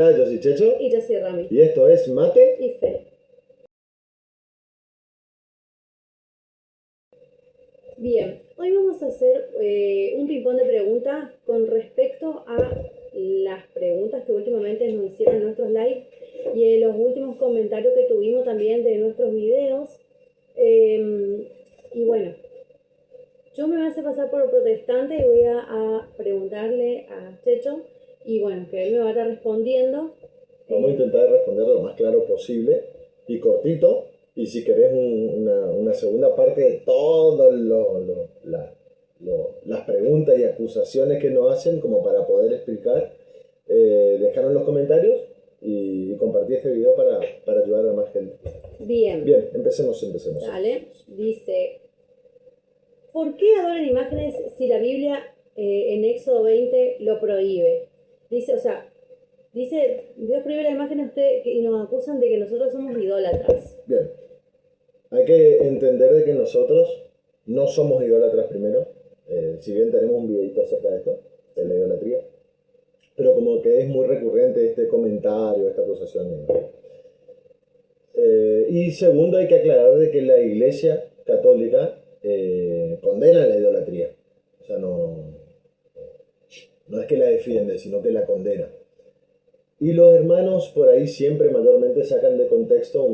Hola, yo soy Checho. Y yo soy Rami. Y esto es Mate Y Fe. Bien, hoy vamos a hacer un ping-pong de preguntas con respecto a las preguntas que últimamente nos hicieron en nuestros live y en los últimos comentarios que tuvimos también de nuestros videos. Y bueno, yo me voy a hacer pasar por protestante y voy a preguntarle a Checho y bueno, que él me vaya respondiendo. Vamos a intentar responder lo más claro posible y cortito. Y si querés una segunda parte de todas las preguntas y acusaciones que nos hacen, como para poder explicar, dejaron en los comentarios y compartí este video para ayudar a más gente. Bien. Bien, empecemos. Dale, dice, ¿por qué adoran imágenes si la Biblia en Éxodo 20 lo prohíbe? Dice, Dios prohíbe las imágenes y nos acusan de que nosotros somos idólatras. Bien, hay que entender de que nosotros no somos idólatras primero, si bien tenemos un videito acerca de esto, de la idolatría, pero como que es muy recurrente este comentario, esta acusación. Y segundo, hay que aclarar de que la Iglesia Católica condena la idolatría. O sea, no es que la defiende, sino que la condena. Y los hermanos por ahí siempre mayormente sacan de contexto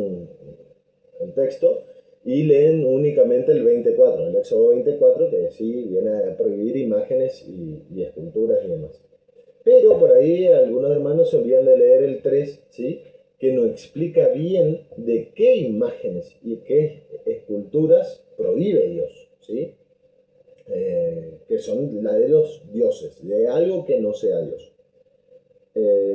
el texto y leen únicamente el 24, el Éxodo 24, que sí viene a prohibir imágenes y esculturas y demás. Pero por ahí algunos hermanos se olvidan de leer el 3, ¿sí? Que nos explica bien de qué imágenes y qué esculturas prohíbe Dios, ¿sí? Que son la de los dioses, de algo que no sea Dios.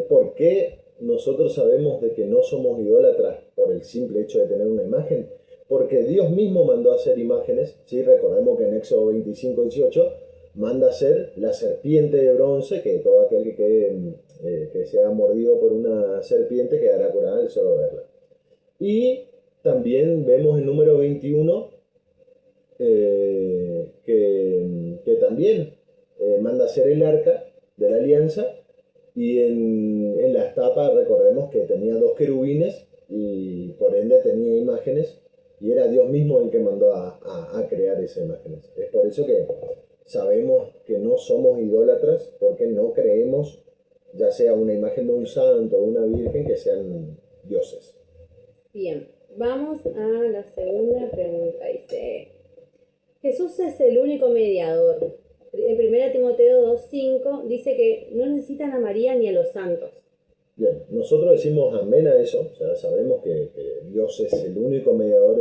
¿Por qué nosotros sabemos de que no somos idólatras por el simple hecho de tener una imagen? Porque Dios mismo mandó a hacer imágenes, ¿sí? Recordemos que en Éxodo 25:18 manda a hacer la serpiente de bronce, que todo aquel que sea mordido por una serpiente quedará curado al solo verla. Y también vemos en número 21 que también manda a hacer el arca de la alianza, y en la estapa recordemos que tenía 2 querubines y por ende tenía imágenes, y era Dios mismo el que mandó a crear esas imágenes. Es por eso que sabemos que no somos idólatras, porque no creemos ya sea una imagen de un santo o una virgen que sean dioses. Bien, vamos a la segunda pregunta. Dice, Jesús es el único mediador. En 1 Timoteo 2:5 dice que no necesitan a María ni a los santos. Bien, nosotros decimos amén a eso, o sea, sabemos que Dios es el único mediador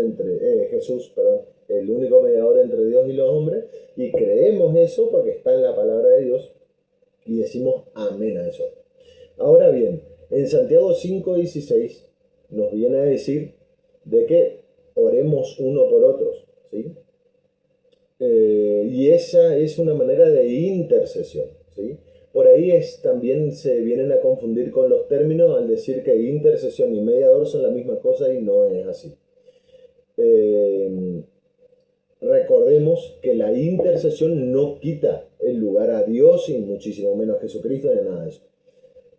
Jesús, perdón, el único mediador entre Dios y los hombres, y creemos eso porque está en la palabra de Dios, y decimos amén a eso. Ahora bien, en Santiago 5:16 nos viene a decir de que oremos uno por otros, ¿sí? Y esa es una manera de intercesión, ¿sí? Por ahí también se vienen a confundir con los términos al decir que intercesión y mediador son la misma cosa, y no es así. Recordemos que la intercesión no quita el lugar a Dios y muchísimo menos a Jesucristo ni nada de eso.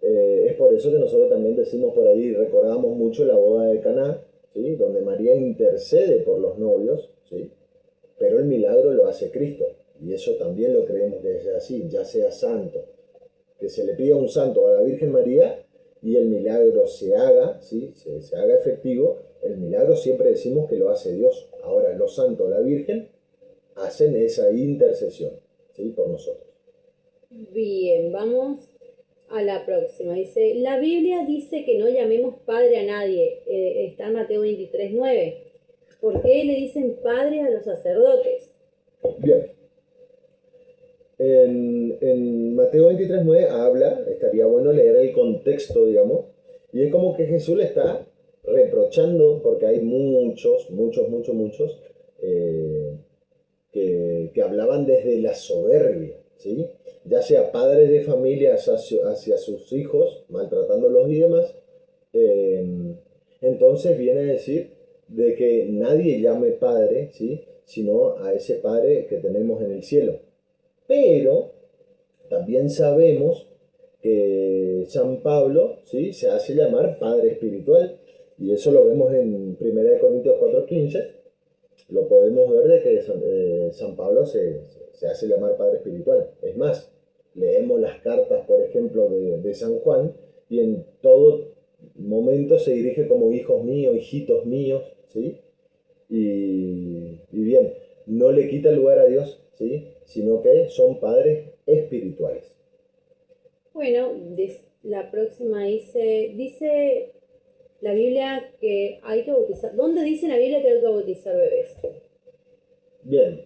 Es por eso que nosotros también decimos por ahí, recordamos mucho la boda de Caná, ¿sí? Donde María intercede por los novios, ¿sí? Pero el milagro lo hace Cristo, y eso también lo creemos que es así, ya sea santo, que se le pida a un santo a la Virgen María y el milagro se haga, ¿sí? se haga efectivo. El milagro siempre decimos que lo hace Dios. Ahora los santos, la Virgen, hacen esa intercesión, ¿sí? Por nosotros. Bien, vamos a la próxima. Dice, la Biblia dice que no llamemos padre a nadie. Está en Mateo 23:9. ¿Por qué le dicen padre a los sacerdotes? Bien. En Mateo 23:9 estaría bueno leer el contexto, digamos, y es como que Jesús le está reprochando, porque hay muchos que hablaban desde la soberbia, ¿sí? Ya sea padres de familia hacia sus hijos, maltratándolos y demás. Entonces viene a decir de que nadie llame padre, ¿sí? Sino a ese Padre que tenemos en el cielo. Pero también sabemos que San Pablo, ¿sí?, se hace llamar Padre Espiritual, y eso lo vemos en 1 Corintios 4:15, lo podemos ver de que San Pablo se hace llamar Padre Espiritual. Es más, leemos las cartas, por ejemplo, de San Juan, y en todo momento se dirige como hijos míos, hijitos míos, ¿sí? Y bien, no le quita lugar a Dios, ¿sí?, sino que son padres espirituales. Bueno, la próxima dice la Biblia que hay que bautizar. ¿Dónde dice la Biblia que hay que bautizar bebés? Bien.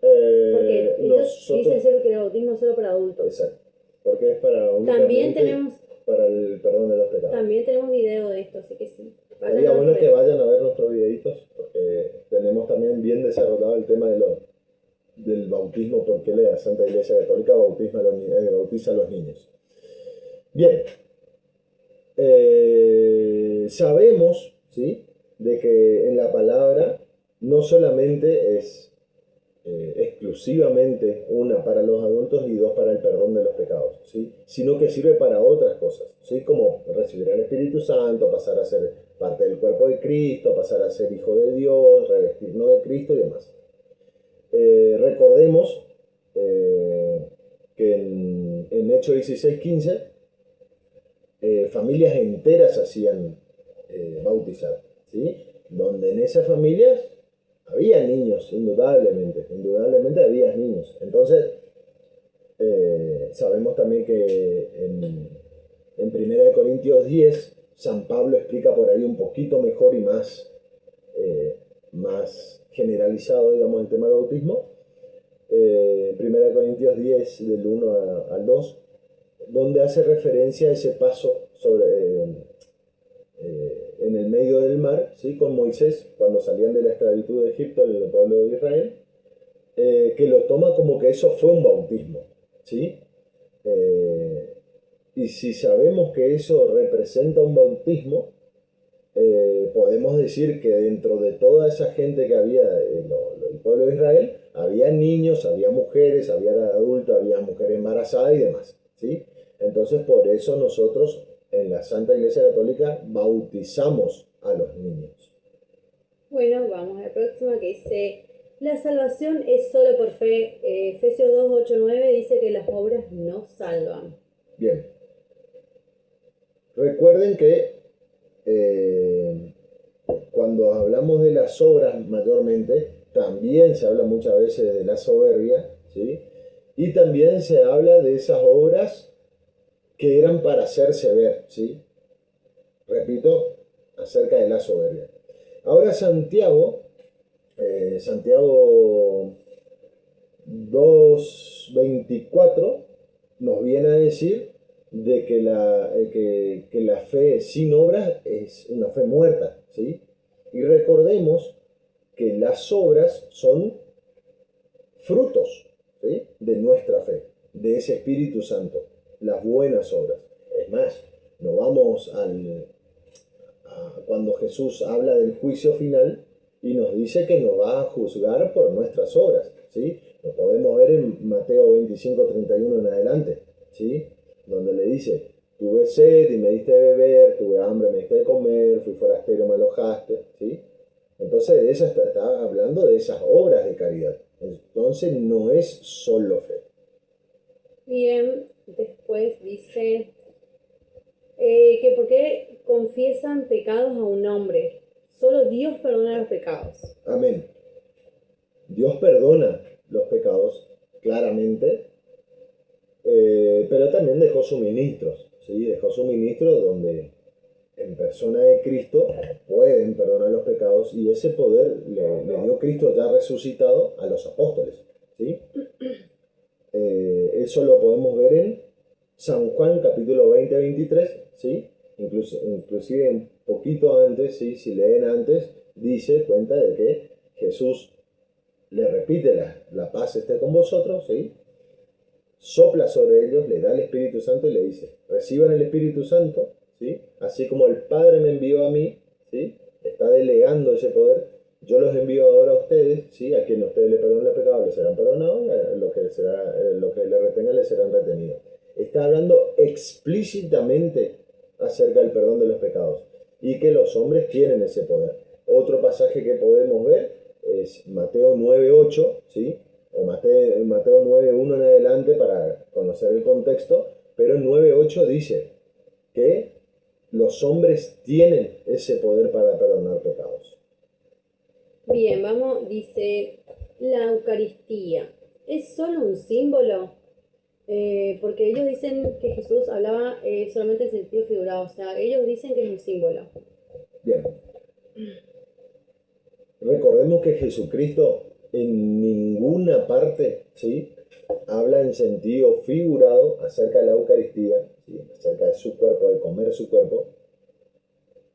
Porque ellos dicen nosotros, que el bautismo es solo para adultos. exacto, porque es para También únicamente para el perdón de los pecados. También tenemos video de esto, así que sí. Sería bueno que vayan a ver nuestros videitos, porque tenemos también bien desarrollado el tema del bautismo, porque la Santa Iglesia Católica bautiza a los niños. Bien, sabemos, ¿sí?, de que en la palabra no solamente es exclusivamente una para los adultos y dos para el perdón de los pecados, ¿sí?, sino que sirve para otras cosas, ¿sí?, como recibir al Espíritu Santo, pasar a ser parte del cuerpo de Cristo, pasar a ser hijo de Dios, revestirnos de Cristo y demás. Recordemos que en Hechos 16:15 familias enteras hacían bautizar, ¿sí?, donde en esas familias había niños, indudablemente había niños. Entonces, sabemos también que en 1 Corintios 10, San Pablo explica por ahí un poquito mejor y más generalizado, digamos, el tema del bautismo. 1 Corintios 10, del 1 al 2, donde hace referencia a ese paso en el medio del mar, ¿sí?, con Moisés, cuando salían de la esclavitud de Egipto, el pueblo de Israel, que lo toma como que eso fue un bautismo, ¿sí? Y si sabemos que eso representa un bautismo, podemos decir que dentro de toda esa gente que había, el pueblo de Israel, había niños, había mujeres, había adultos, había mujeres embarazadas y demás, ¿sí? Entonces, por eso nosotros en la Santa Iglesia Católica bautizamos a los niños. Bueno, vamos a la próxima que dice, la salvación es solo por fe. Efesios 2:8-9 dice que las obras no salvan. Bien. Recuerden que cuando hablamos de las obras mayormente, también se habla muchas veces de la soberbia, ¿sí?, y también se habla de esas obras que eran para hacerse ver, ¿sí? Repito, acerca de la soberbia. Ahora Santiago 2:24 nos viene a decir de que la fe sin obras es una fe muerta, ¿sí? Y recordemos que las obras son frutos, ¿sí?, de nuestra fe, de ese Espíritu Santo, las buenas obras. Es más, nos vamos cuando Jesús habla del juicio final y nos dice que nos va a juzgar por nuestras obras, ¿sí? Lo podemos ver en Mateo 25:31 en adelante, ¿sí?, donde le dice, tuve sed y me diste de beber, tuve hambre, me diste de comer, fui forastero, me alojaste, ¿sí? Entonces ella está hablando de esas obras de caridad. Entonces no es solo fe. Bien, después dice que por qué confiesan pecados a un hombre. Solo Dios perdona los pecados. Amén. Dios perdona los pecados, claramente, pero también dejó suministros, ¿sí? Dejó suministros donde en persona de Cristo pueden perdonar los pecados, y ese poder le dio Cristo ya resucitado a los apóstoles, ¿sí? Eso lo podemos ver en San Juan capítulo 20-23, ¿sí? Inclusive un poquito antes, ¿sí?, si leen antes, cuenta de que Jesús le repite la paz esté con vosotros, ¿sí?, sopla sobre ellos, le da el Espíritu Santo y le dice, reciban el Espíritu Santo, ¿sí?, así como el Padre me envió a mí, ¿sí?, está delegando ese poder, yo los envío ahora a ustedes, ¿sí?, a quien ustedes le perdonen los pecados les serán perdonados, y a lo que le retengan les serán retenidos. está hablando explícitamente acerca del perdón de los pecados y que los hombres tienen ese poder. Otro pasaje que podemos ver es Mateo 9:8, ¿sí? O Mateo 9:1 en adelante para conocer el contexto, pero en 9:8 dice que los hombres tienen ese poder para perdonar pecados. Bien, vamos, dice, la Eucaristía, ¿es solo un símbolo? Porque ellos dicen que Jesús hablaba solamente en sentido figurado, o sea, ellos dicen que es un símbolo. Bien. Recordemos que Jesucristo en ninguna parte, ¿sí?, habla en sentido figurado acerca de la Eucaristía, ¿sí?, acerca de su cuerpo, de comer su cuerpo,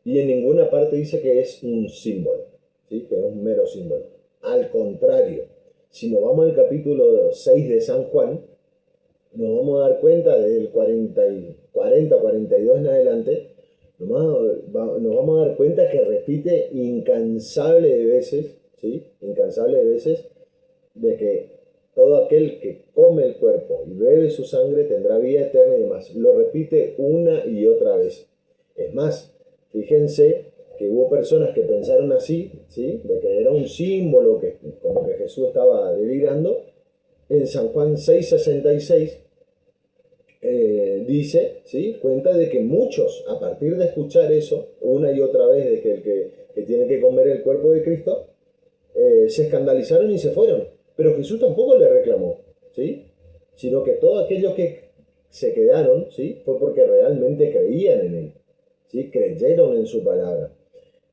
y en ninguna parte dice que es un símbolo, ¿sí?, que es un mero símbolo. Al contrario, si nos vamos al capítulo 6 de San Juan, nos vamos a dar cuenta del 42 en adelante, nos vamos a dar cuenta que repite incansable de veces, ¿sí?, incansable de veces, de que todo aquel que come el cuerpo y bebe su sangre tendrá vida eterna y demás. Lo repite una y otra vez. Es más, fíjense que hubo personas que pensaron así, ¿sí?, de que era un símbolo, que como que Jesús estaba delirando. En San Juan 6:66 dice, ¿sí?, cuenta de que muchos, a partir de escuchar eso, una y otra vez, de que el que tiene que comer el cuerpo de Cristo, se escandalizaron y se fueron. Pero Jesús tampoco le reclamó, ¿sí?, sino que todos aquellos que se quedaron, ¿sí?, fue porque realmente creían en él, ¿sí?, creyeron en su palabra.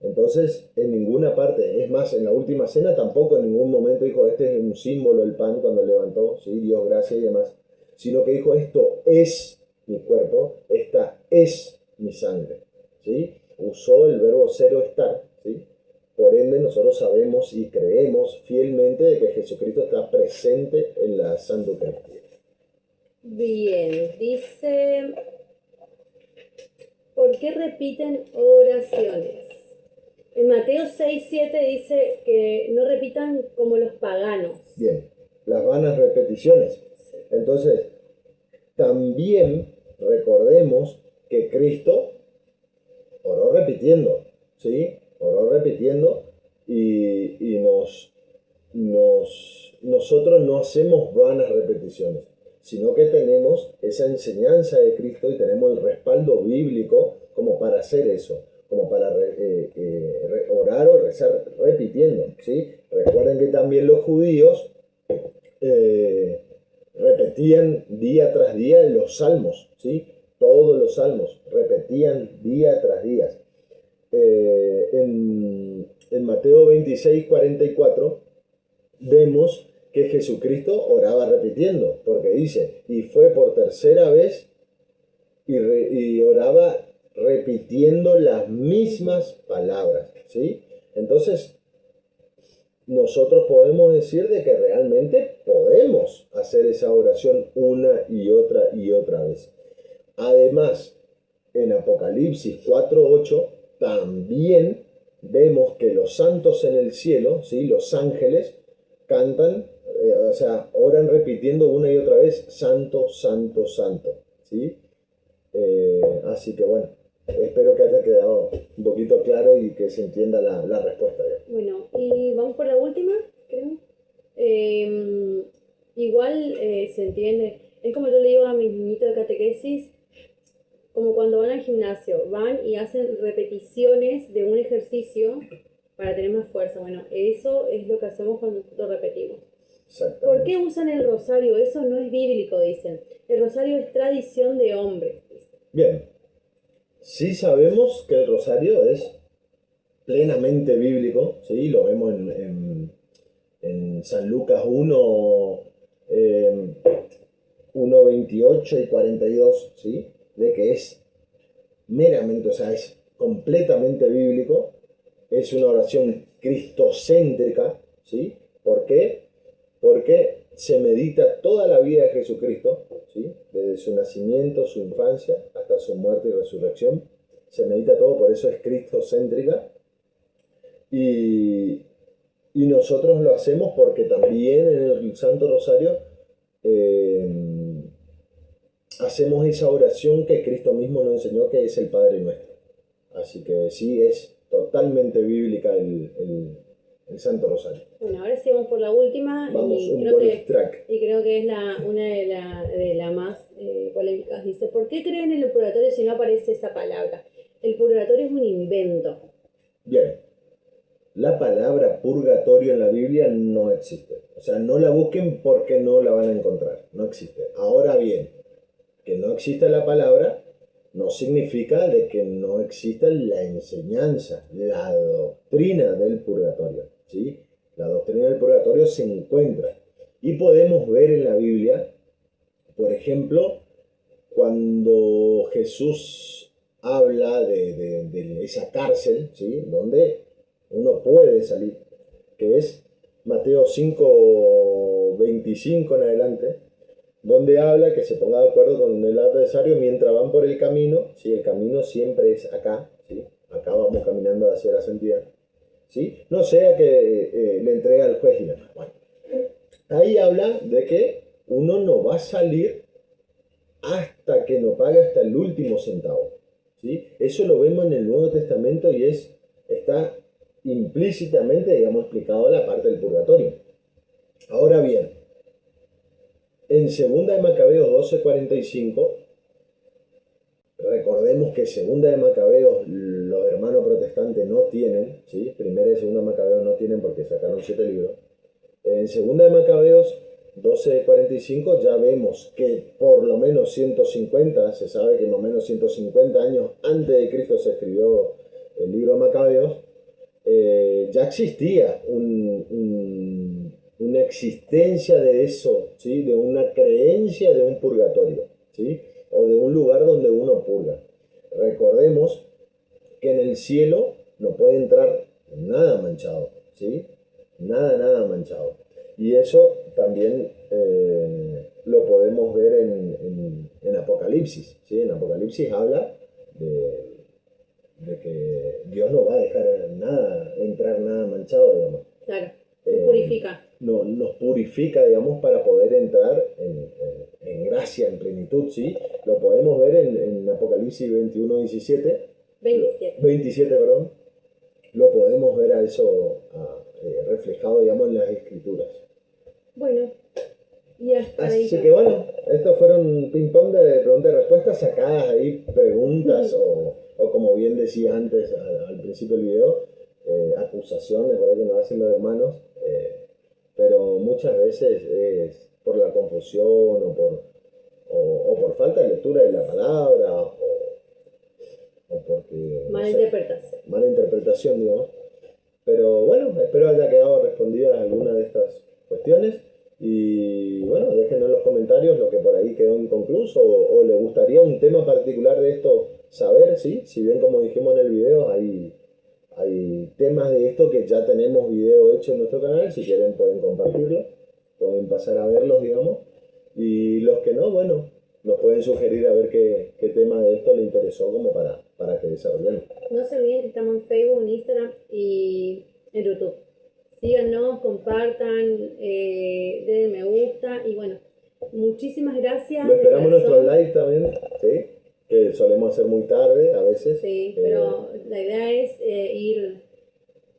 Entonces, en ninguna parte, es más, en la última cena tampoco en ningún momento dijo, este es un símbolo el pan cuando levantó, ¿sí?, Dios gracias y demás, sino que dijo, esto es mi cuerpo, esta es mi sangre, ¿sí? Usó el verbo ser o estar, ¿sí? Por ende, nosotros sabemos y creemos fielmente de que Jesucristo está presente en la Santa Eucaristía. Bien, dice, ¿por qué repiten oraciones? En Mateo 6:7 dice que no repitan como los paganos. Bien, las vanas repeticiones. Entonces, también recordemos que Cristo oró repitiendo, ¿sí? Oró repitiendo y nosotros no hacemos vanas repeticiones, sino que tenemos esa enseñanza de Cristo y tenemos el respaldo bíblico como para hacer eso, como para orar o rezar repitiendo, ¿sí? Recuerden que también los judíos repetían día tras día los salmos, ¿sí? Todos los salmos repetían día tras día. En Mateo 26:44 vemos que Jesucristo oraba repitiendo, porque dice, y fue por tercera vez y oraba repitiendo las mismas palabras, ¿sí? Entonces, nosotros podemos decir de que realmente podemos hacer esa oración una y otra vez. Además, en Apocalipsis 4:8 también vemos que los santos en el cielo, ¿sí?, los ángeles, cantan, o sea, oran repitiendo una y otra vez, santo, santo, santo, ¿sí? Así que bueno, espero que haya quedado un poquito claro y que se entienda la respuesta. Bueno, y vamos por la última, creo. Igual se entiende, es como yo le digo a mis niñitos de catequesis, como cuando van al gimnasio, van y hacen repeticiones de un ejercicio para tener más fuerza. Bueno, eso es lo que hacemos cuando lo repetimos. ¿Por qué usan el rosario? Eso no es bíblico, dicen. El rosario es tradición de hombres. Bien, sí sabemos que el rosario es plenamente bíblico, ¿sí? Lo vemos en San Lucas 1:28 y 42, ¿sí?, de que es meramente, o sea, es completamente bíblico, es una oración cristocéntrica, ¿sí? ¿Por qué? Porque se medita toda la vida de Jesucristo, ¿sí?, desde su nacimiento, su infancia, hasta su muerte y resurrección, se medita todo, por eso es cristocéntrica, y nosotros lo hacemos porque también en el Santo Rosario hacemos esa oración que Cristo mismo nos enseñó, que es el Padre Nuestro. Así que sí, es totalmente bíblica el Santo Rosario. Bueno, ahora sí vamos por la última. Vamos, y un creo bonus que track. Y creo que es una de las más polémicas. Dice, ¿por qué creen en el purgatorio si no aparece esa palabra? El purgatorio es un invento. Bien, la palabra purgatorio en la Biblia no existe. O sea, no la busquen porque no la van a encontrar. No existe. Ahora bien, que no exista la palabra no significa de que no exista la enseñanza, la doctrina del purgatorio, ¿sí? La doctrina del purgatorio se encuentra y podemos ver en la Biblia, por ejemplo, cuando Jesús habla de esa cárcel, ¿sí? Donde uno puede salir, que es Mateo 5:25 en adelante, donde habla que se ponga de acuerdo con el adversario mientras van por el camino, ¿sí? El camino siempre es acá, ¿sí? Acá vamos caminando hacia la santidad, ¿sí? No sea que le entregue al juez y demás. Bueno, ahí habla de que uno no va a salir hasta que no pague hasta el último centavo, ¿sí? Eso lo vemos en el Nuevo Testamento y está implícitamente, digamos, explicado la parte del purgatorio. Ahora bien, en 2 de Macabeos 12:45, recordemos que 2 de Macabeos los hermanos protestantes no tienen, ¿sí? Primera y 2 de Macabeos no tienen porque sacaron 7 libros. En 2 de Macabeos 12:45 ya vemos que por lo menos 150, se sabe que más o menos 150 años antes de Cristo se escribió el libro de Macabeos, ya existía una existencia de eso, ¿sí? De una creencia de un purgatorio, ¿sí? O de un lugar donde uno purga. Recordemos que en el cielo no puede entrar nada manchado, ¿sí? Nada manchado. Y eso también lo podemos ver en Apocalipsis, ¿sí? En Apocalipsis habla de que Dios no va a dejar entrar nada manchado, digamos. Claro, nos purifica. Nos purifica, digamos, para poder entrar en gracia, en plenitud, ¿sí? Lo podemos ver en Apocalipsis 21:27. 27, perdón. Lo podemos ver a eso reflejado, digamos, en las Escrituras. Bueno, y hasta ahí. Así que bueno, estos fueron ping-pong de preguntas y respuestas, sacadas ahí preguntas o como bien decía antes al principio del video, acusaciones por ahí que nos hacen los hermanos, pero muchas veces es por la confusión o por falta de lectura de la palabra o porque... Mala interpretación, digamos. Pero bueno, espero haya quedado respondidas algunas de estas cuestiones. Y bueno, déjenos en los comentarios lo que por ahí quedó inconcluso o le gustaría un tema particular de esto saber, ¿sí? Si bien como dijimos en el video, hay temas de esto que ya tenemos video hecho en nuestro canal. Si quieren pueden compartirlo, pueden pasar a verlos, digamos. Y los que no, bueno, nos pueden sugerir a ver qué tema de esto le interesó como para que desarrollemos. No se olviden que estamos en Facebook, en Instagram y en YouTube. Síganos, compartan, den me gusta y bueno, muchísimas gracias. Lo esperamos nuestro live también, ¿sí? Que solemos hacer muy tarde a veces. Sí, pero la idea es ir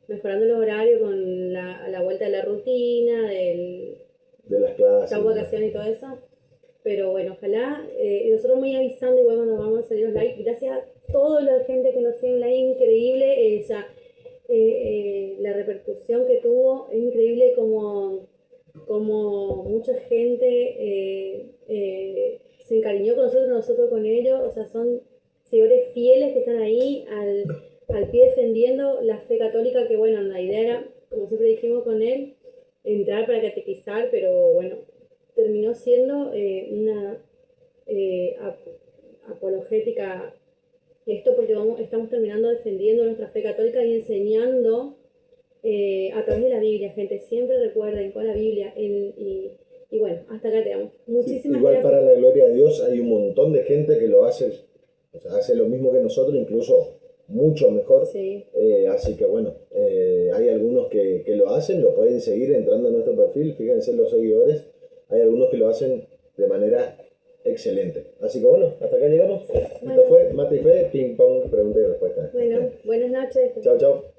mejorando los horarios con la vuelta de la rutina, de las clases, las vacaciones y todo eso. Pero bueno, ojalá, y nosotros muy avisando igual cuando vamos a salir los live. Gracias a toda la gente que nos sigue en live, increíble. La repercusión que tuvo es increíble como mucha gente se encariñó con nosotros con ellos, o sea, son seguidores fieles que están ahí al pie defendiendo la fe católica, que bueno, la idea era, como siempre dijimos con él, entrar para catequizar, pero bueno, terminó siendo una apologética. Esto porque estamos terminando defendiendo nuestra fe católica y enseñando a través de la Biblia, gente. Siempre recuerden con la Biblia. Y bueno, hasta acá te damos. Muchísimas igual gracias. Para la gloria de Dios hay un montón de gente que lo hace, o sea, hace lo mismo que nosotros, incluso mucho mejor. Sí. Así que bueno, hay algunos que lo hacen, lo pueden seguir entrando a nuestro perfil, fíjense los seguidores. Hay algunos que lo hacen de manera excelente. Así que bueno, hasta acá llegamos. Bueno. Esto fue Mate y Fe, ping pong, pregunta y respuesta. Bueno, buenas noches. Chao, chao.